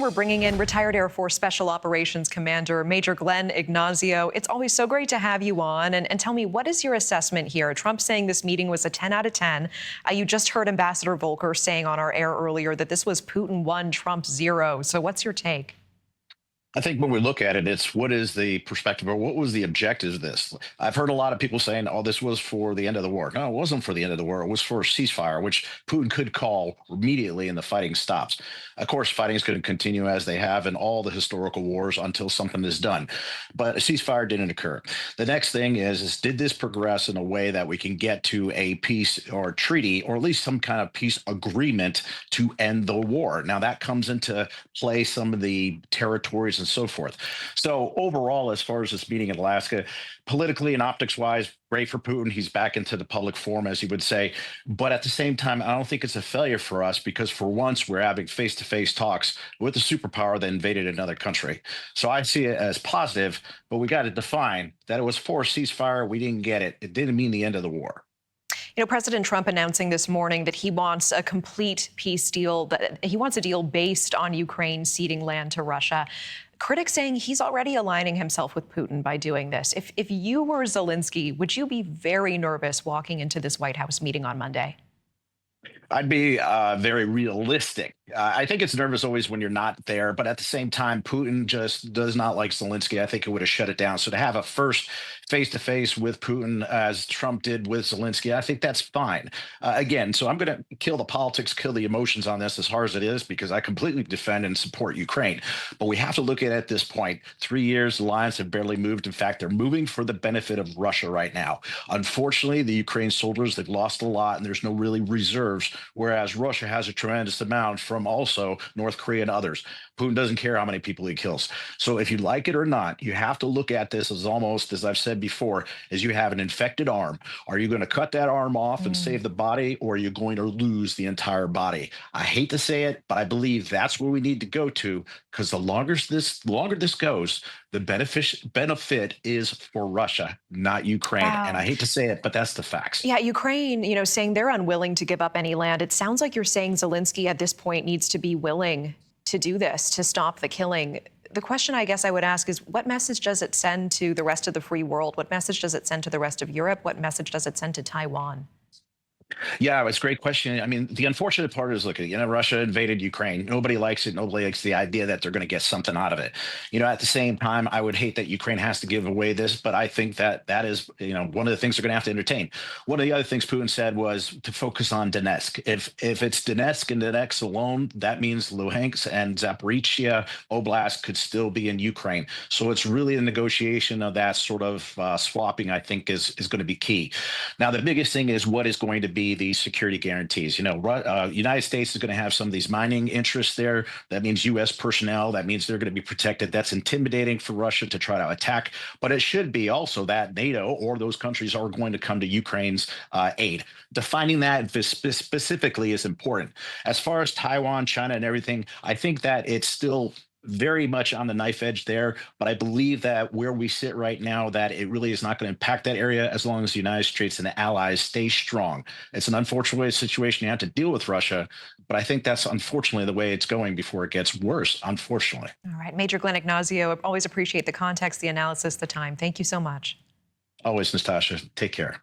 we're bringing in retired Air Force Special Operations Commander Major Glenn Ignazio. It's always so great to have you on. And tell me, what is your assessment here? Trump saying this meeting was a 10 out of 10. You just heard Ambassador Volker saying on our air earlier that this was Putin 1, Trump 0. So what's your take? I think when we look at it, it's what is the perspective or what was the objective of this? I've heard a lot of people saying, oh, this was for the end of the war. No, it wasn't for the end of the war. It was for a ceasefire, which Putin could call immediately and the fighting stops. Of course, fighting is going to continue as they have in all the historical wars until something is done. But a ceasefire didn't occur. The next thing is did this progress in a way that we can get to a peace or treaty or at least some kind of peace agreement to end the war? Now, that comes into play some of the territories and so forth. So overall, as far as this meeting in Alaska, politically and optics wise, great for Putin. He's back into the public forum, as he would say. But at the same time, I don't think it's a failure for us because for once we're having face-to-face talks with a superpower that invaded another country. So I see it as positive, but we got to define that it was for a ceasefire. We didn't get it. It didn't mean the end of the war. You know, President Trump announcing this morning that he wants a complete peace deal, that he wants a deal based on Ukraine ceding land to Russia. Critics saying he's already aligning himself with Putin by doing this. If you were Zelensky, would you be very nervous walking into this White House meeting on Monday? I'd be very realistic. I think it's nervous always when you're not there, but at the same time, Putin just does not like Zelensky. I think it would have shut it down. So to have a first face-to-face with Putin, as Trump did with Zelensky, I think that's fine. Again, so I'm going to kill the politics, kill the emotions on this as hard as it is, because I completely defend and support Ukraine. But we have to look at this point. 3 years, the lines have barely moved. In fact, they're moving for the benefit of Russia right now. Unfortunately, the Ukraine soldiers, they've lost a lot, and there's no really reserves, whereas Russia has a tremendous amount from also North Korea and others. Putin doesn't care how many people he kills. So if you like it or not, you have to look at this as almost, as I've said before, as you have an infected arm. Are you going to cut that arm off and save the body, or are you going to lose the entire body? I hate to say it, but I believe that's where we need to go to, because the longer this goes, the benefit is for Russia, not Ukraine. Wow. And I hate to say it, but that's the facts. Yeah, Ukraine, saying they're unwilling to give up any land. It sounds like you're saying Zelensky at this point needs to be willing to do this, to stop the killing. The question I guess I would ask is, what message does it send to the rest of the free world? What message does it send to the rest of Europe? What message does it send to Taiwan? Yeah, it's a great question. I mean, the unfortunate part is, look, Russia invaded Ukraine. Nobody likes it. Nobody likes the idea that they're going to get something out of it. At the same time, I would hate that Ukraine has to give away this, but I think that is, one of the things they're going to have to entertain. One of the other things Putin said was to focus on Donetsk. If it's Donetsk and Donetsk alone, that means Luhansk and Zaporizhia Oblast could still be in Ukraine. So it's really a negotiation of that sort of swapping, I think, is going to be key. Now, the biggest thing is what is going to be these security guarantees. United States is going to have some of these mining interests there. That means U.S. personnel. That means they're going to be protected. That's intimidating for Russia to try to attack. But it should be also that NATO or those countries are going to come to Ukraine's aid. Defining that specifically is important. As far as Taiwan, China, and everything, I think that it's still very much on the knife edge there, but I believe that where we sit right now, that it really is not going to impact that area as long as the United States and the allies stay strong. It's an unfortunate situation you have to deal with Russia, but I think that's unfortunately the way it's going before it gets worse, unfortunately. All right, Major Glenn Ignazio, always appreciate the context, the analysis, the time. Thank you so much. Always, Natasha. Take care.